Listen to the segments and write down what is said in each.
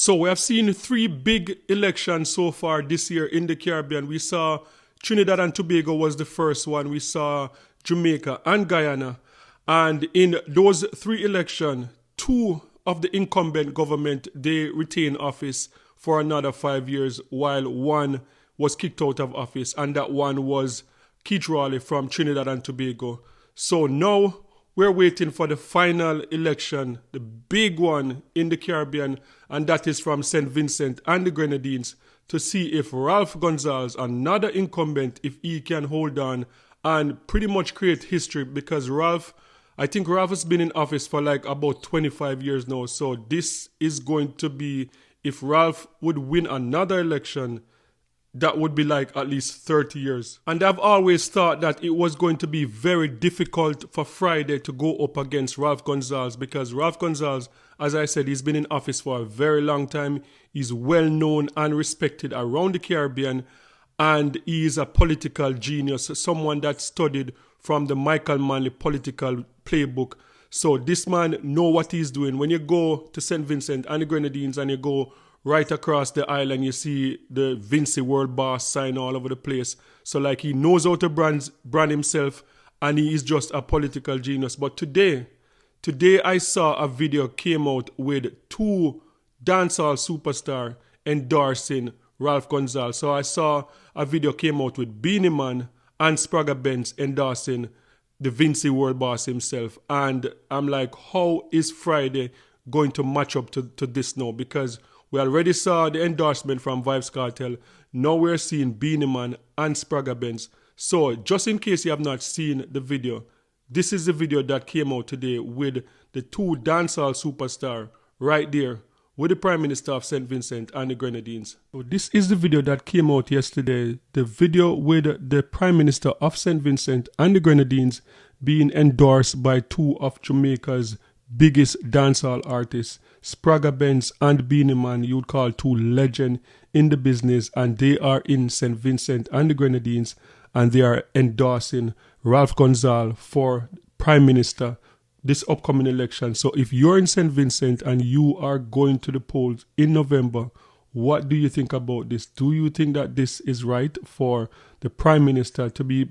So we have seen three big elections so far this year in the Caribbean. We saw Trinidad and Tobago was the first one. We saw Jamaica and Guyana. And in those three elections, two of the incumbent government, they retain office for another 5 years, while one was kicked out of office, and that one was Keith Raleigh from Trinidad and Tobago. So now we're waiting for the final election, the big one in the Caribbean, and that is from St. Vincent and the Grenadines, to see if Ralph Gonsalves, another incumbent, if he can hold on and pretty much create history, because I think Ralph has been in office for like about 25 years now. So this is going to be, if Ralph would win another election, that would be like at least 30 years. And I've always thought that it was going to be very difficult for Friday to go up against Ralph Gonsalves, because Ralph Gonsalves, as I said, he's been in office for a very long time. He's well known and respected around the Caribbean, and he is a political genius, someone that studied from the Michael Manley political playbook. So this man know what he's doing. When you go to St. Vincent and the Grenadines and you go right across the island, you see the Vincent World Boss sign all over the place. So like, he knows how to brand himself, and he is just a political genius. But today I saw a video came out with two dancehall superstar endorsing Ralph Gonsalves. So I saw a video came out with Beanie Man and Spragga Benz endorsing the Vincent World Boss himself. And I'm like, how is Friday going to match up to this now? Because we already saw the endorsement from Vybz Kartel. Now we're seeing Beanie Man and Spragga Benz. So just in case you have not seen the video, this is the video that came out today with the two dancehall superstars right there with the Prime Minister of St. Vincent and the Grenadines. So this is the video that came out yesterday. The video with the Prime Minister of St. Vincent and the Grenadines being endorsed by two of Jamaica's biggest dancehall artists, Spragga Benz and Beanie Man. You'd call two legends in the business, and they are in St. Vincent and the Grenadines, and they are endorsing Ralph Gonsalves for Prime Minister this upcoming election. So if you're in St. Vincent and you are going to the polls in November, what do you think about this? Do you think that this is right for the Prime Minister to be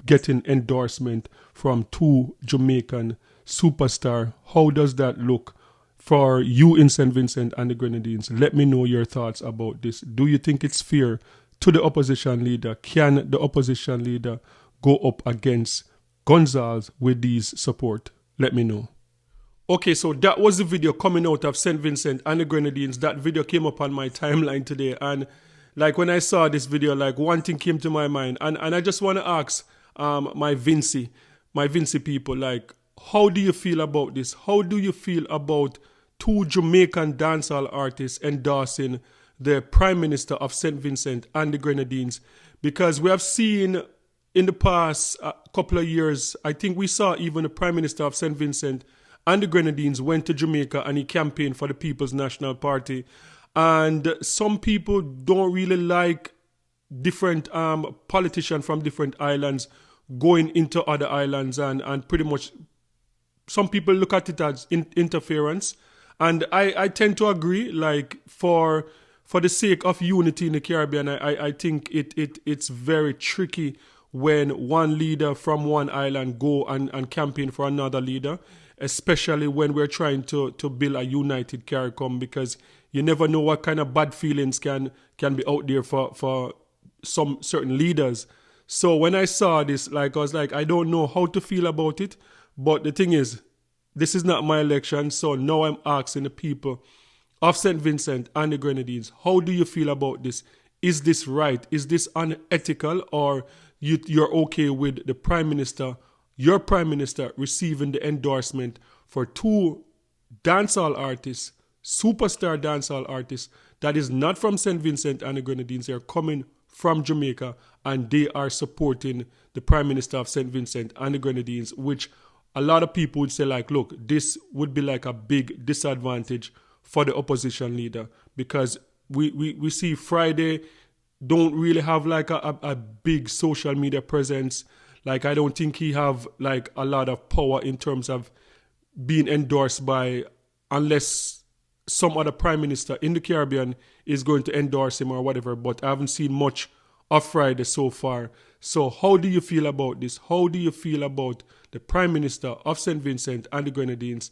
getting endorsement from two Jamaican superstars? How does that look for you in St. Vincent and the Grenadines? Let me know your thoughts about this. Do you think it's fair to the opposition leader? Can the opposition leader go up against Gonsalves with these support? Let me know. Okay, so that was the video coming out of St. Vincent and the Grenadines. That video came up on my timeline today, and like when I saw this video, like one thing came to my mind, and I just want to ask my Vincy people, like, how do you feel about this? How do you feel about two Jamaican dancehall artists endorsing the Prime Minister of St. Vincent and the Grenadines? Because we have seen in the past couple of years, I think we saw even the Prime Minister of St. Vincent and the Grenadines went to Jamaica and he campaigned for the People's National Party. And some people don't really like different politicians from different islands going into other islands, and pretty much some people look at it as interference. And I tend to agree, like for the sake of unity in the Caribbean, I think it's very tricky when one leader from one island go and campaign for another leader, especially when we're trying to build a united CARICOM, because you never know what kind of bad feelings can be out there for some certain leaders. So when I saw this, like, I was like, I don't know how to feel about it. But the thing is, this is not my election. So now I'm asking the people of St. Vincent and the Grenadines, how do you feel about this? Is this right? Is this unethical? Or you're okay with the Prime Minister, your Prime Minister, receiving the endorsement for two dancehall artists, superstar dancehall artists, that is not from St. Vincent and the Grenadines? They're coming from Jamaica, and they are supporting the Prime Minister of St. Vincent and the Grenadines, which a lot of people would say, like, look, this would be like a big disadvantage for the opposition leader, because we see Friday don't really have like a big social media presence. Like, I don't think he have like a lot of power in terms of being endorsed by, unless some other prime minister in the Caribbean is going to endorse him or whatever, but I haven't seen much of Friday so far. So how do you feel about this? How do you feel about the Prime Minister of St. Vincent and the Grenadines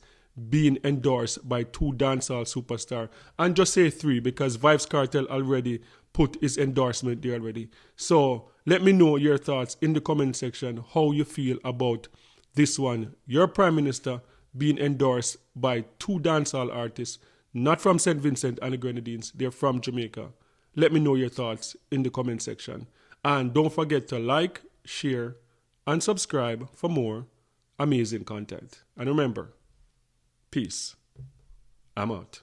being endorsed by two dancehall superstars? And just say three, because Vibes Cartel already put his endorsement there already. So let me know your thoughts in the comment section, how you feel about this one. Your Prime Minister being endorsed by two dancehall artists, not from St. Vincent and the Grenadines, they're from Jamaica. Let me know your thoughts in the comment section. And don't forget to like, share, and subscribe for more amazing content. And remember, peace. I'm out.